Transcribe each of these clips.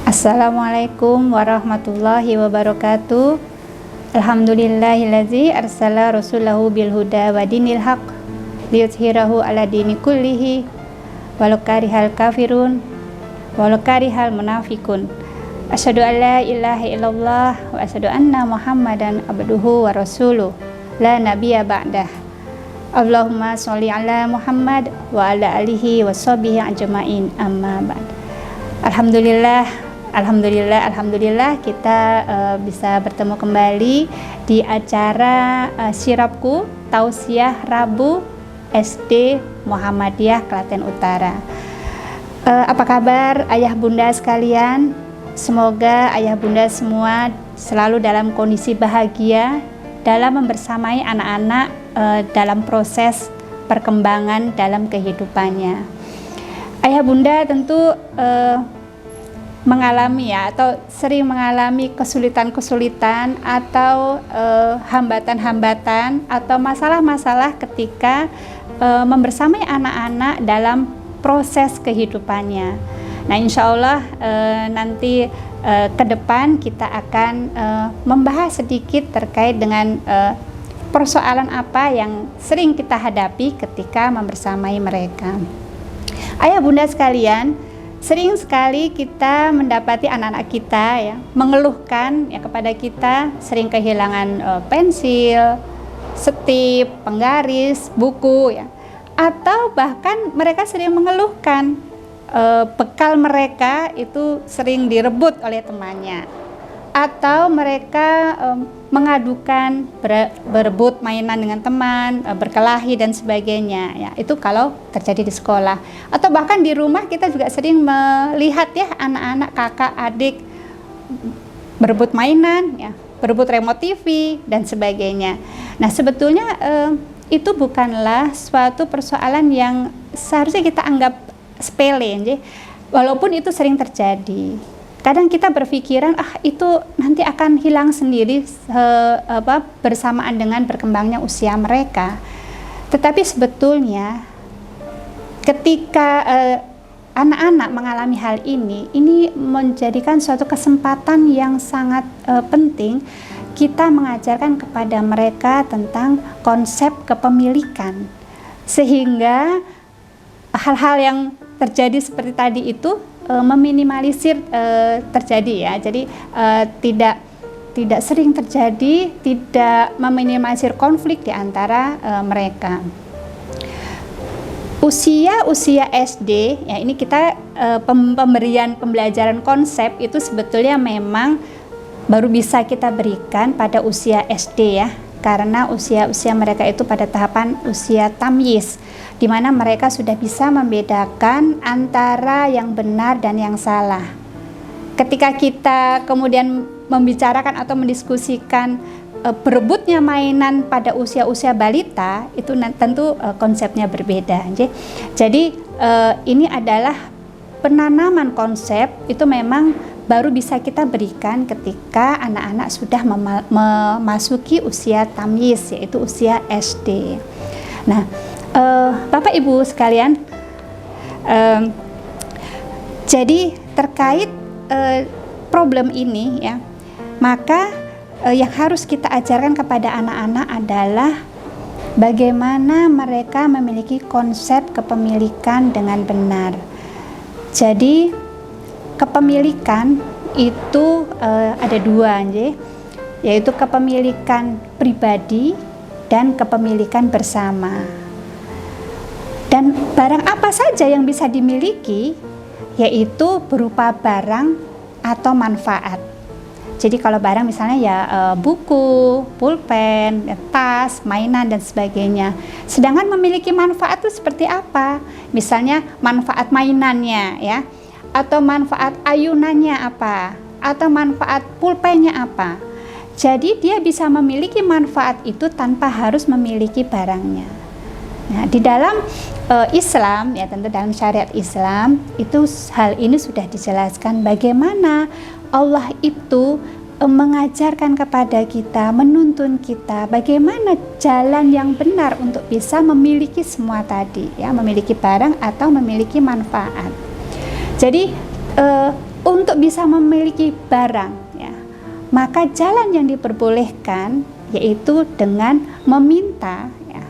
Assalamualaikum warahmatullahi wabarakatuh. Alhamdulillahillazi arsala rasulahu bil huda wa dinil haq liyudhhirahu ala dini kullihi walau karihal kafirun walau karihal munafikun. Asyhadu an la ilaha illallah wa asyhadu anna muhammadan abduhu wa rasuluh la nabiyya ba'dah. Allahumma sholli ala Muhammad wa ala alihi wa sahbihi ajmain, amma ba'd. Alhamdulillah kita bisa bertemu kembali di acara Syirabku Tausiah Rabu SD Muhammadiyah Klaten Utara. Apa kabar ayah bunda sekalian? Semoga ayah bunda semua selalu dalam kondisi bahagia dalam membersamai anak-anak dalam proses perkembangan dalam kehidupannya. Ayah bunda tentu mengalami atau sering mengalami kesulitan-kesulitan atau hambatan-hambatan atau masalah-masalah ketika membersamai anak-anak dalam proses kehidupannya. Nah, insya Allah nanti ke depan kita akan membahas sedikit terkait dengan persoalan apa yang sering kita hadapi ketika membersamai mereka. Ayah bunda sekalian, sering sekali kita mendapati anak-anak kita ya mengeluhkan ya kepada kita sering kehilangan pensil, setip, penggaris, buku ya, atau bahkan mereka sering mengeluhkan bekal mereka itu sering direbut oleh temannya, atau mereka mengadukan berebut mainan dengan teman, berkelahi dan sebagainya ya. Itu kalau terjadi di sekolah, atau bahkan di rumah kita juga sering melihat ya anak-anak kakak adik berebut mainan ya, berebut remote TV dan sebagainya. Nah, sebetulnya itu bukanlah suatu persoalan yang seharusnya kita anggap sepele, walaupun itu sering terjadi. Kadang kita berpikiran itu nanti akan hilang sendiri bersamaan dengan berkembangnya usia mereka. Tetapi sebetulnya ketika anak-anak mengalami hal ini menjadikan suatu kesempatan yang sangat penting kita mengajarkan kepada mereka tentang konsep kepemilikan, sehingga hal-hal yang terjadi seperti tadi itu meminimalisir terjadi ya. Jadi tidak sering terjadi, tidak meminimalisir konflik di antara mereka. Usia SD ya, ini kita pemberian pembelajaran konsep itu sebetulnya memang baru bisa kita berikan pada usia SD ya, karena usia mereka itu pada tahapan usia tamyiz, di mana mereka sudah bisa membedakan antara yang benar dan yang salah. Ketika kita kemudian membicarakan atau mendiskusikan berebutnya mainan pada usia-usia balita, itu tentu konsepnya berbeda. Jadi ini adalah penanaman konsep itu memang baru bisa kita berikan ketika anak-anak sudah memasuki usia tamyiz, yaitu usia SD. Nah, Bapak Ibu sekalian, jadi terkait problem ini ya, maka yang harus kita ajarkan kepada anak-anak adalah bagaimana mereka memiliki konsep kepemilikan dengan benar. Jadi kepemilikan itu ada dua, yaitu kepemilikan pribadi dan kepemilikan bersama. Dan barang apa saja yang bisa dimiliki, yaitu berupa barang atau manfaat. Jadi kalau barang misalnya ya buku, pulpen, tas, mainan dan sebagainya. Sedangkan memiliki manfaat itu seperti apa? Misalnya manfaat mainannya ya, atau manfaat ayunannya apa, atau manfaat pulpennya apa. Jadi dia bisa memiliki manfaat itu tanpa harus memiliki barangnya. Nah, di dalam Islam ya, tentu dalam syariat Islam itu hal ini sudah dijelaskan bagaimana Allah itu mengajarkan kepada kita, menuntun kita bagaimana jalan yang benar untuk bisa memiliki semua tadi ya, memiliki barang atau memiliki manfaat. Jadi untuk bisa memiliki barang, ya, maka jalan yang diperbolehkan yaitu dengan meminta, ya,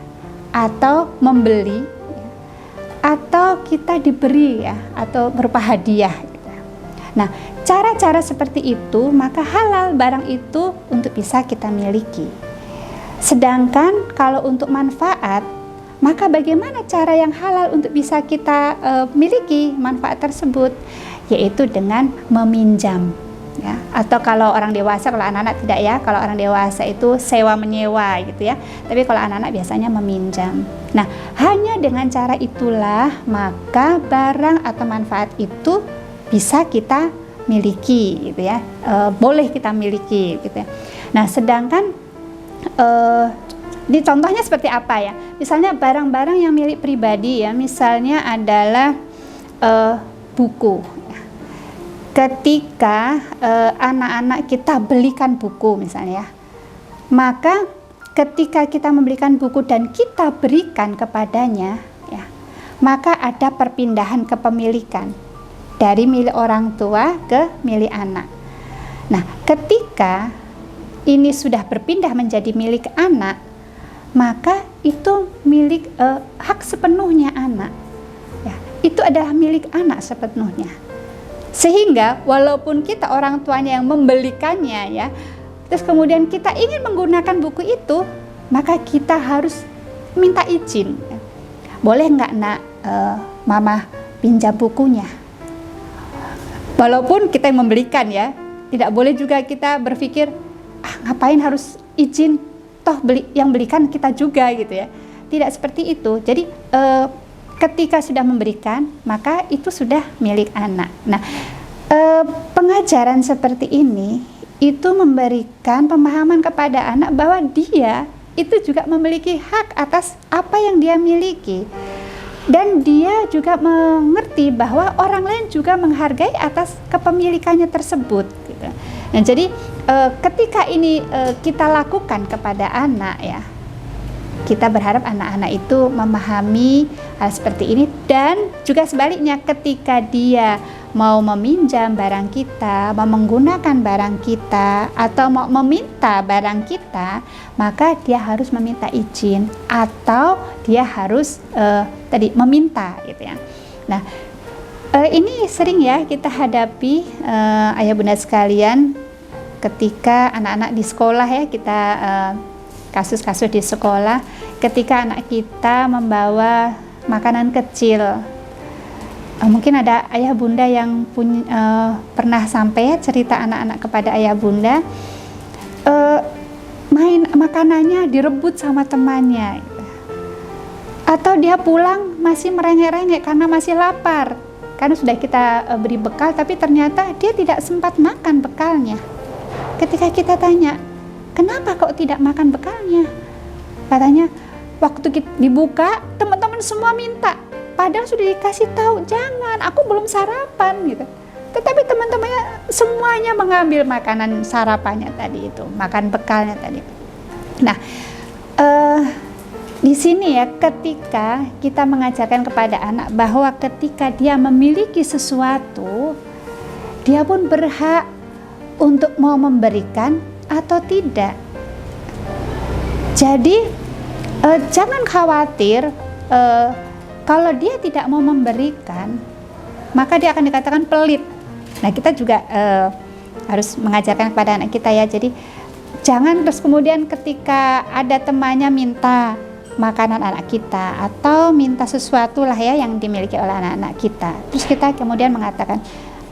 atau membeli, ya, atau kita diberi, ya, atau berupa hadiah. Gitu. Nah, cara-cara seperti itu maka halal barang itu untuk bisa kita miliki. Sedangkan kalau untuk manfaat, maka bagaimana cara yang halal untuk bisa kita miliki manfaat tersebut? Yaitu dengan meminjam, ya. Atau kalau orang dewasa, kalau anak-anak tidak, ya. Kalau orang dewasa itu sewa menyewa gitu, ya. Tapi kalau anak-anak biasanya meminjam. Nah, hanya dengan cara itulah maka barang atau manfaat itu bisa kita miliki gitu, ya. Boleh kita miliki gitu, ya. Nah, sedangkan di contohnya seperti apa, ya? Misalnya barang-barang yang milik pribadi, ya. Misalnya adalah buku. Ketika anak-anak kita belikan buku misalnya, maka ketika kita membelikan buku dan kita berikan kepadanya, ya, maka ada perpindahan kepemilikan dari milik orang tua ke milik anak. Nah, ketika ini sudah berpindah menjadi milik anak, maka itu milik hak sepenuhnya anak, ya, itu adalah milik anak sepenuhnya. Sehingga walaupun kita orang tuanya yang membelikannya, ya, terus kemudian kita ingin menggunakan buku itu, maka kita harus minta izin, ya. Boleh nggak, nak, mama pinjam bukunya? Walaupun kita yang membelikan, ya, tidak boleh juga kita berpikir, ngapain harus izin, toh yang belikan kita juga gitu, ya. Tidak seperti itu. Jadi ketika sudah memberikan, maka itu sudah milik anak. Nah, pengajaran seperti ini itu memberikan pemahaman kepada anak bahwa dia itu juga memiliki hak atas apa yang dia miliki, dan dia juga mengerti bahwa orang lain juga menghargai atas kepemilikannya tersebut. Gitu. Nah, jadi ketika ini kita lakukan kepada anak, ya, kita berharap anak-anak itu memahami hal seperti ini, dan juga sebaliknya ketika dia mau meminjam barang kita, mau menggunakan barang kita, atau mau meminta barang kita, maka dia harus meminta izin atau dia harus meminta gitu, ya. Nah, ini sering, ya, kita hadapi ayah bunda sekalian ketika anak-anak di sekolah, ya, kita kasus-kasus di sekolah ketika anak kita membawa makanan kecil. Mungkin ada ayah bunda yang pernah sampai, ya, cerita anak-anak kepada ayah bunda, main makanannya direbut sama temannya, atau dia pulang masih merengek-rengek karena masih lapar, karena sudah kita beri bekal tapi ternyata dia tidak sempat makan bekalnya. Ketika kita tanya, kenapa kok tidak makan bekalnya? Katanya, waktu dibuka, teman-teman semua minta. Padahal sudah dikasih tahu, jangan, aku belum sarapan gitu. Tetapi teman-temannya semuanya mengambil makanan sarapannya tadi itu, makan bekalnya tadi. Nah, di sini, ya, ketika kita mengajarkan kepada anak bahwa ketika dia memiliki sesuatu, dia pun berhak untuk mau memberikan atau tidak. Jadi jangan khawatir kalau dia tidak mau memberikan, maka dia akan dikatakan pelit. Nah, kita juga harus mengajarkan kepada anak kita, ya. Jadi jangan terus kemudian ketika ada temannya minta makanan anak kita atau minta sesuatu lah, ya, yang dimiliki oleh anak-anak kita, terus kita kemudian mengatakan,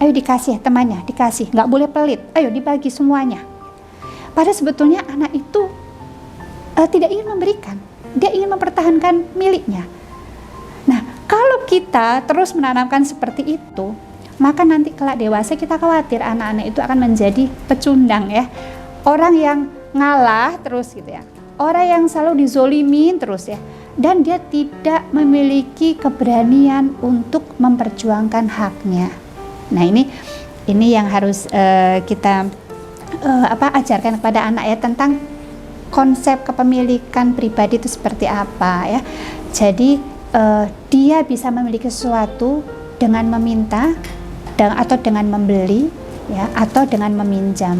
ayo dikasih temannya, dikasih, nggak boleh pelit, ayo dibagi semuanya. Padahal sebetulnya anak itu tidak ingin memberikan, dia ingin mempertahankan miliknya. Nah, kalau kita terus menanamkan seperti itu, maka nanti kelak dewasa kita khawatir anak-anak itu akan menjadi pecundang, ya, orang yang ngalah terus gitu, ya, orang yang selalu dizolimin terus, ya, dan dia tidak memiliki keberanian untuk memperjuangkan haknya. Nah, ini yang harus kita ajarkan kepada anak, ya, tentang konsep kepemilikan pribadi itu seperti apa, ya. Jadi dia bisa memiliki sesuatu dengan meminta, atau dengan membeli, ya, atau dengan meminjam.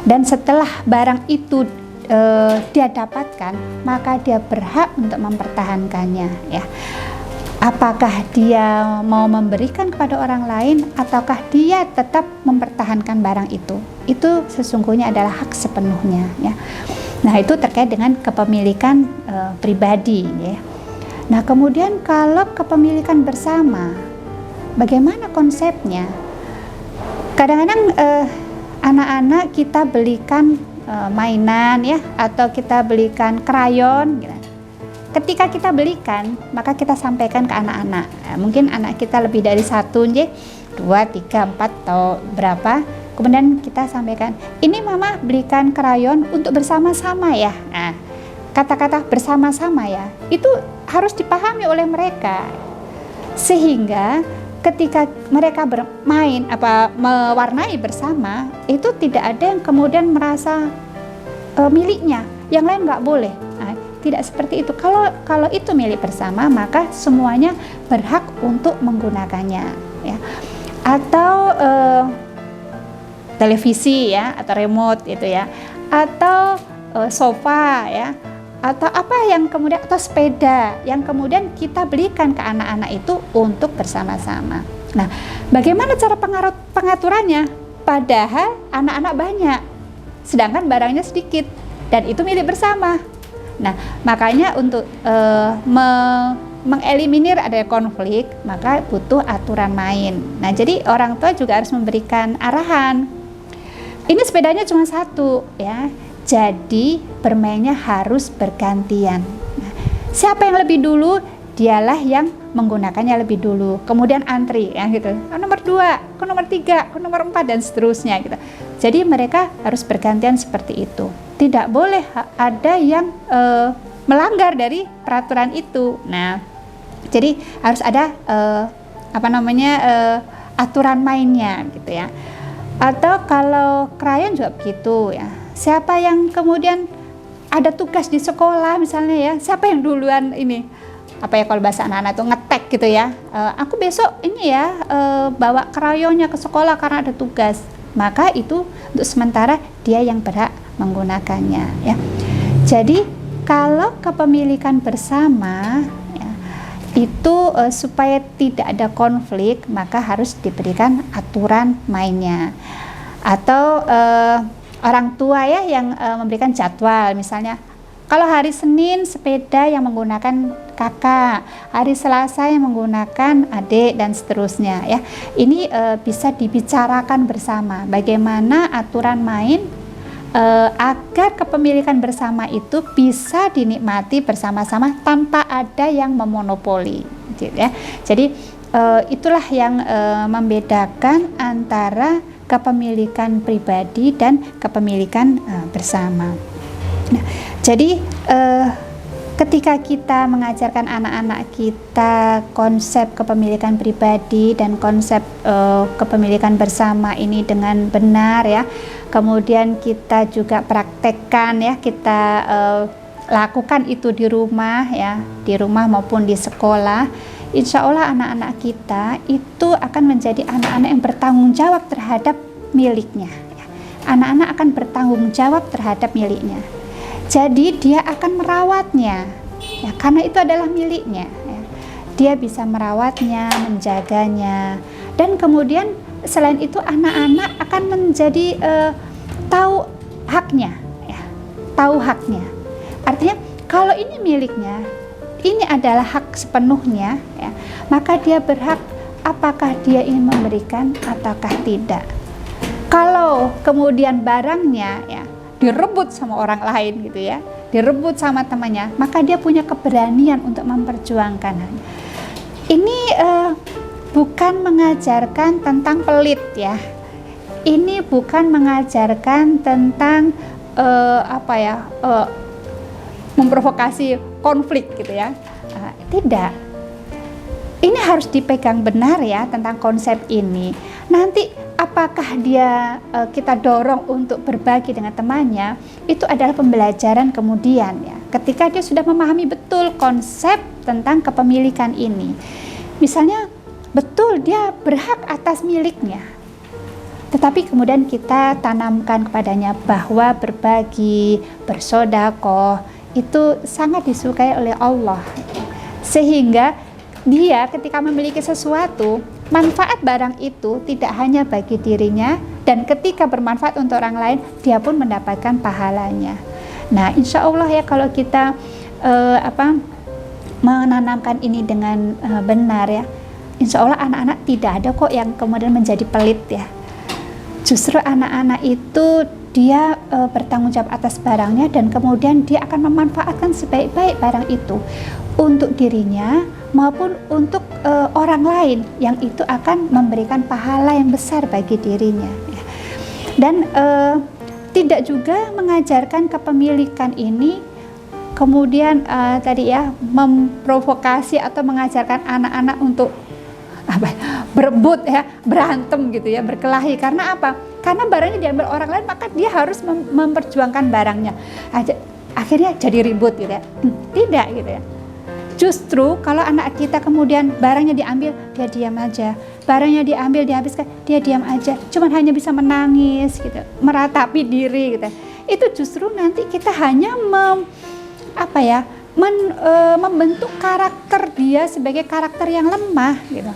Dan setelah barang itu dia dapatkan, maka dia berhak untuk mempertahankannya, ya. Apakah dia mau memberikan kepada orang lain ataukah dia tetap mempertahankan barang itu sesungguhnya adalah hak sepenuhnya, ya. Nah, itu terkait dengan kepemilikan pribadi, ya. Nah, kemudian kalau kepemilikan bersama, bagaimana konsepnya? Kadang-kadang anak-anak kita belikan mainan, ya, atau kita belikan krayon, gitu. Ketika kita belikan, maka kita sampaikan ke anak-anak. Nah, mungkin anak kita lebih dari 1, 2, 3, 4 atau berapa. Kemudian kita sampaikan, ini mama belikan krayon untuk bersama-sama, ya. Nah, kata-kata bersama-sama, ya, itu harus dipahami oleh mereka. Sehingga ketika mereka bermain mewarnai bersama, itu tidak ada yang kemudian merasa miliknya, yang lain nggak boleh. Nah, tidak seperti itu. Kalau itu milik bersama, maka semuanya berhak untuk menggunakannya, ya. Atau televisi, ya, atau remote itu, ya, atau sofa, ya, atau apa yang kemudian, atau sepeda yang kemudian kita belikan ke anak-anak itu untuk bersama-sama. Nah, bagaimana cara pengaturannya? Padahal anak-anak banyak, sedangkan barangnya sedikit dan itu milik bersama. Nah, makanya untuk mengeliminir ada konflik, maka butuh aturan main. Nah, jadi orang tua juga harus memberikan arahan. Ini sepedanya cuma 1, ya. Jadi bermainnya harus bergantian. Nah, siapa yang lebih dulu, dialah yang menggunakannya lebih dulu. Kemudian antri, ya, gitu. Nomor 2, nomor 3, nomor 4 dan seterusnya, gitu. Jadi mereka harus bergantian seperti itu. Tidak boleh ada yang melanggar dari peraturan itu. Nah, jadi harus ada aturan mainnya, gitu, ya. Atau kalau krayon juga begitu, ya. Siapa yang kemudian ada tugas di sekolah misalnya, ya, siapa yang duluan ini kalau bahasa anak-anak itu ngetek, gitu, ya. Aku besok ini, ya, bawa krayonnya ke sekolah karena ada tugas. Maka itu untuk sementara dia yang berhak menggunakannya, ya. Jadi kalau kepemilikan bersama, ya, itu supaya tidak ada konflik, maka harus diberikan aturan mainnya. Atau orang tua, ya, yang memberikan jadwal, misalnya kalau hari Senin sepeda yang menggunakan kakak, hari Selasa yang menggunakan adik, dan seterusnya, ya. Ini bisa dibicarakan bersama bagaimana aturan main agar kepemilikan bersama itu bisa dinikmati bersama-sama tanpa ada yang memonopoli, gitu, ya. Jadi itulah yang membedakan antara kepemilikan pribadi dan kepemilikan bersama. Nah, jadi ketika kita mengajarkan anak-anak kita konsep kepemilikan pribadi dan konsep kepemilikan bersama ini dengan benar, ya, kemudian kita juga praktekkan, ya, kita lakukan itu di rumah, ya, di rumah maupun di sekolah, insya Allah anak-anak kita itu akan menjadi anak-anak yang bertanggung jawab terhadap miliknya, ya. Anak-anak akan bertanggung jawab terhadap miliknya. Jadi dia akan merawatnya, ya, karena itu adalah miliknya, ya. Dia bisa merawatnya, menjaganya, dan kemudian selain itu anak-anak akan menjadi tahu haknya, ya, tahu haknya. Artinya kalau ini miliknya, ini adalah hak sepenuhnya, ya, maka dia berhak apakah dia ingin memberikan ataukah tidak. Kalau kemudian barangnya, ya, direbut sama orang lain, gitu, ya, direbut sama temannya, maka dia punya keberanian untuk memperjuangkan. Ini bukan mengajarkan tentang pelit, ya. Ini bukan mengajarkan tentang memprovokasi konflik, gitu, ya. Tidak. Ini harus dipegang benar, ya, tentang konsep ini. Nanti apakah dia kita dorong untuk berbagi dengan temannya, itu adalah pembelajaran kemudian, ya, ketika dia sudah memahami betul konsep tentang kepemilikan ini. Misalnya betul dia berhak atas miliknya. Tetapi kemudian kita tanamkan kepadanya bahwa berbagi, bersedekah itu sangat disukai oleh Allah. Sehingga dia ketika memiliki sesuatu, manfaat barang itu tidak hanya bagi dirinya, dan ketika bermanfaat untuk orang lain, dia pun mendapatkan pahalanya. Nah, insya Allah ya, kalau kita menanamkan ini dengan benar ya, insya Allah anak-anak tidak ada kok yang kemudian menjadi pelit ya. Justru anak-anak itu dia bertanggung jawab atas barangnya, dan kemudian dia akan memanfaatkan sebaik-baik barang itu untuk dirinya maupun untuk orang lain, yang itu akan memberikan pahala yang besar bagi dirinya. Dan tidak juga mengajarkan kepemilikan ini kemudian tadi ya memprovokasi atau mengajarkan anak-anak untuk berebut ya, berantem gitu ya, berkelahi. Karena apa? Karena barangnya diambil orang lain, maka dia harus memperjuangkan barangnya. Akhirnya jadi ribut gitu ya. Tidak gitu ya. Justru kalau anak kita kemudian barangnya diambil, dia diam aja. Barangnya diambil, dihabiskan, dia diam aja. Cuman hanya bisa menangis gitu, meratapi diri gitu. Itu justru nanti kita hanya membentuk karakter dia sebagai karakter yang lemah gitu.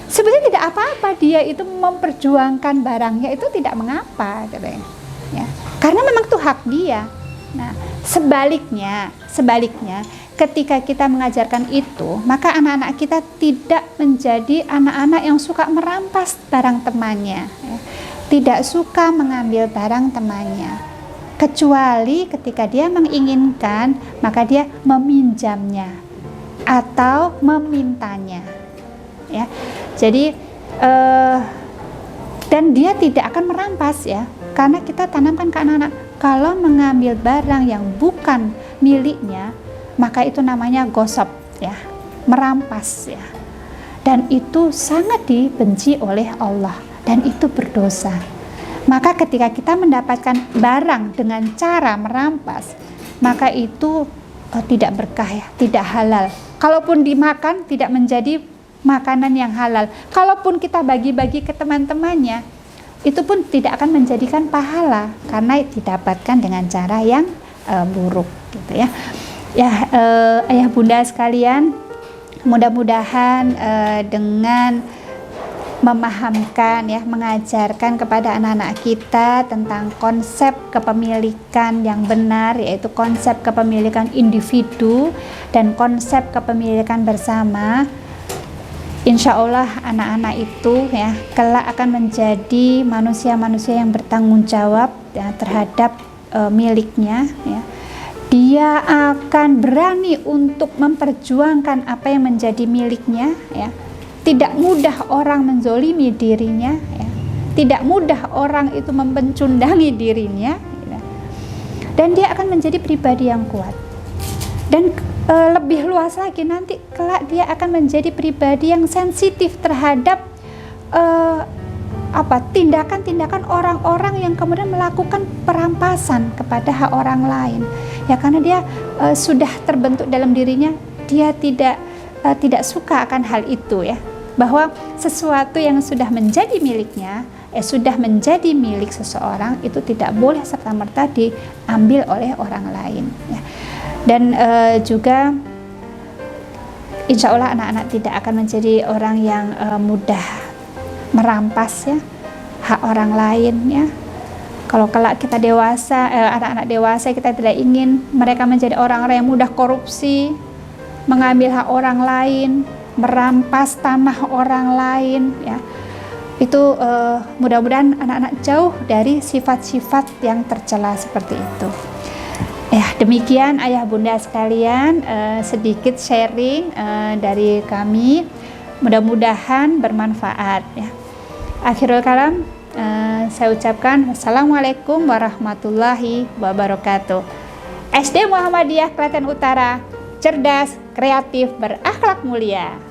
Sebenarnya tidak apa-apa dia itu memperjuangkan barangnya, itu tidak mengapa gitu ya. Karena memang itu hak dia. Nah, sebaliknya ketika kita mengajarkan itu, maka anak-anak kita tidak menjadi anak-anak yang suka merampas barang temannya ya. Tidak suka mengambil barang temannya, kecuali ketika dia menginginkan, maka dia meminjamnya atau memintanya ya. Jadi dan dia tidak akan merampas ya, karena kita tanamkan ke anak-anak, kalau mengambil barang yang bukan miliknya, maka itu namanya gosop ya, merampas ya, dan itu sangat dibenci oleh Allah, dan itu berdosa. Maka ketika kita mendapatkan barang dengan cara merampas, maka itu tidak berkah ya, tidak halal. Kalaupun dimakan, tidak menjadi makanan yang halal. Kalaupun kita bagi-bagi ke teman-temannya, itu pun tidak akan menjadikan pahala, karena didapatkan dengan cara yang buruk gitu ya. Ya, ayah bunda sekalian, mudah-mudahan dengan memahamkan ya, mengajarkan kepada anak-anak kita tentang konsep kepemilikan yang benar, yaitu konsep kepemilikan individu dan konsep kepemilikan bersama, insya Allah anak-anak itu ya kelak akan menjadi manusia-manusia yang bertanggung jawab ya, terhadap miliknya ya. Dia akan berani untuk memperjuangkan apa yang menjadi miliknya ya. Tidak mudah orang menzolimi dirinya ya. Tidak mudah orang itu mempencundangi dirinya ya. Dan dia akan menjadi pribadi yang kuat. Dan lebih luas lagi nanti kelak dia akan menjadi pribadi yang sensitif terhadap tindakan-tindakan orang-orang yang kemudian melakukan perampasan kepada hak orang lain ya, karena dia sudah terbentuk dalam dirinya, dia tidak suka akan hal itu ya, bahwa sesuatu yang sudah menjadi miliknya sudah menjadi milik seseorang itu tidak boleh serta-merta diambil oleh orang lain ya. Dan juga insya Allah anak-anak tidak akan menjadi orang yang mudah merampas ya hak orang lain ya. Kalau kelak kita dewasa, anak-anak dewasa, kita tidak ingin mereka menjadi orang-orang yang mudah korupsi, mengambil hak orang lain, merampas tanah orang lain ya. Itu mudah-mudahan anak-anak jauh dari sifat-sifat yang tercela seperti itu. Ya, demikian ayah bunda sekalian, sedikit sharing dari kami, mudah-mudahan bermanfaat ya. Akhirul kalam, saya ucapkan wassalamualaikum warahmatullahi wabarakatuh. SD Muhammadiyah Klaten Utara, cerdas, kreatif, berakhlak mulia.